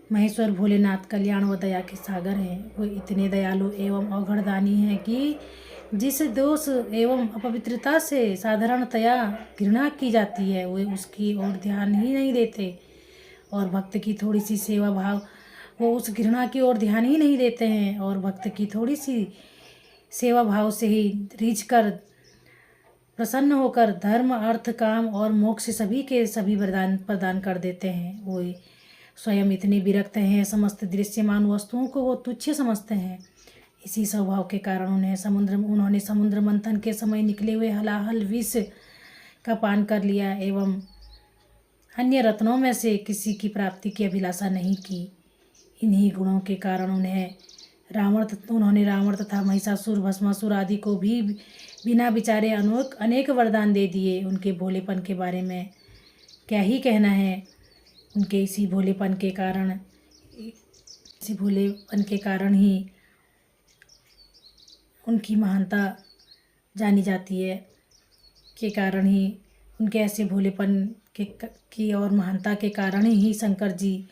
महेश्वर भोलेनाथ कल्याण व दया के सागर हैं। वो इतने दयालु एवं अवघड़दानी हैं कि जिस दोष एवं अपवित्रता से साधारणतया घृणा की जाती है वे उसकी ओर ध्यान ही नहीं देते, और भक्त की थोड़ी सी सेवा भाव वो उस घृणा की ओर ध्यान ही नहीं देते हैं, और भक्त की थोड़ी सी सेवा भाव से ही रीझ कर प्रसन्न होकर धर्म अर्थ काम और मोक्ष सभी के सभी वरदान प्रदान कर देते हैं। वो स्वयं इतने विरक्त हैं, समस्त दृश्यमान वस्तुओं को वो तुच्छ समझते हैं। इसी स्वभाव के कारण उन्होंने समुद्र मंथन के समय निकले हुए हलाहल विष का पान कर लिया एवं अन्य रत्नों में से किसी की प्राप्ति की अभिलाषा नहीं की। इन्हीं गुणों के कारण उन्होंने रावण तथा महिषासुर भस्मासुर आदि को भी बिना विचारे अनेक वरदान दे दिए। उनके भोलेपन के बारे में क्या ही कहना है। उनके इसी भोलेपन के कारण ही उनकी महानता जानी जाती है, के कारण ही उनके ऐसे भोलेपन की और महानता के कारण ही शंकर जी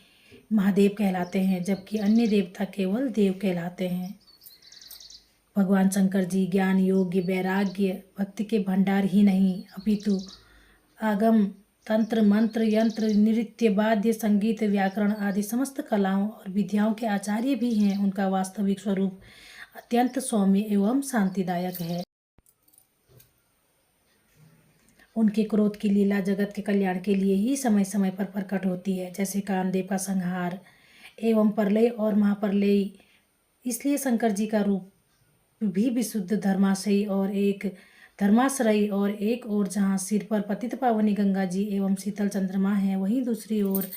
महादेव कहलाते हैं, जबकि अन्य देवता केवल देव कहलाते हैं। भगवान शंकर जी ज्ञान योग्य वैराग्य भक्ति के भंडार ही नहीं अपितु आगम तंत्र मंत्र यंत्र नृत्य वाद्य संगीत व्याकरण आदि समस्त कलाओं और विद्याओं के आचार्य भी हैं। उनका वास्तविक स्वरूप अत्यंत सौम्य एवं शांतिदायक है। उनके क्रोध की लीला जगत के कल्याण के लिए ही समय समय पर प्रकट होती है, जैसे कामदेव का संहार एवं प्रलय और महाप्रलय। इसलिए शंकर जी का रूप भी विशुद्ध धर्माश्रयी और एक ओर जहाँ सिर पर पतित पावनी गंगा जी एवं शीतल चंद्रमा है, वहीं दूसरी ओर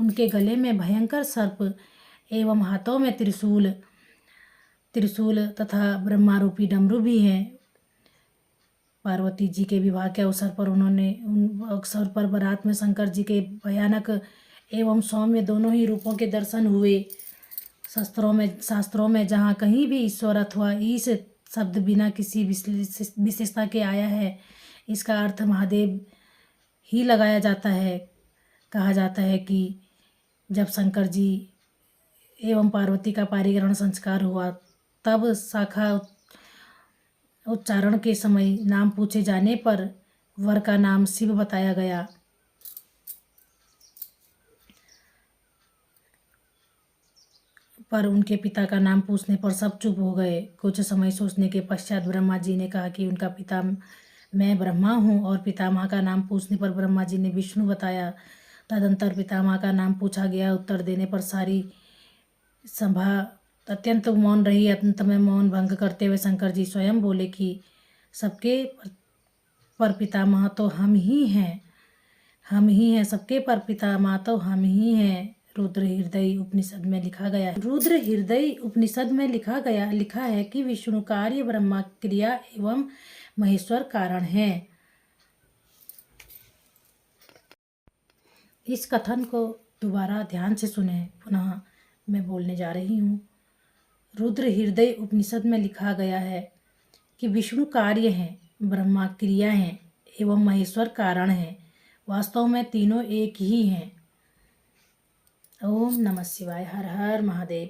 उनके गले में भयंकर सर्प एवं हाथों में त्रिशूल तथा ब्रह्मारूपी डमरू भी हैं। पार्वती जी के विवाह के अवसर पर बारात में शंकर जी के भयानक एवं सौम्य दोनों ही रूपों के दर्शन हुए। शास्त्रों में जहाँ कहीं भी ईश्वर अथवा ईश शब्द बिना किसी विशेषता के आया है, इसका अर्थ महादेव ही लगाया जाता है। कहा जाता है कि जब शंकर जी एवं पार्वती का पारिग्रहण संस्कार हुआ, तब शाखा उच्चारण के समय नाम पूछे जाने पर वर का नाम शिव बताया गया। पर उनके पिता का नाम पूछने पर सब चुप हो गए। कुछ समय सोचने के पश्चात ब्रह्मा जी ने कहा कि उनका पिता मैं ब्रह्मा हूँ, और पितामह का नाम पूछने पर ब्रह्मा जी ने विष्णु बताया। तदंतर पितामह का नाम पूछा गया। उत्तर देने पर सारी सभा अत्यंत मौन रही। अंत में मौन भंग करते हुए शंकर जी स्वयं बोले कि सबके पर पितामह तो हम ही हैं, सबके पर पितामह तो हम ही हैं। रुद्र हृदय उपनिषद में लिखा है कि विष्णु कार्य, ब्रह्मा क्रिया एवं महेश्वर कारण है। इस कथन को दोबारा ध्यान से सुने। पुनः मैं बोलने जा रही हूँ। रुद्र हृदय उपनिषद में लिखा गया है कि विष्णु कार्य हैं, ब्रह्मा क्रिया हैं एवं महेश्वर कारण हैं। वास्तव में तीनों एक ही हैं। ओम नमः शिवाय। हर हर महादेव।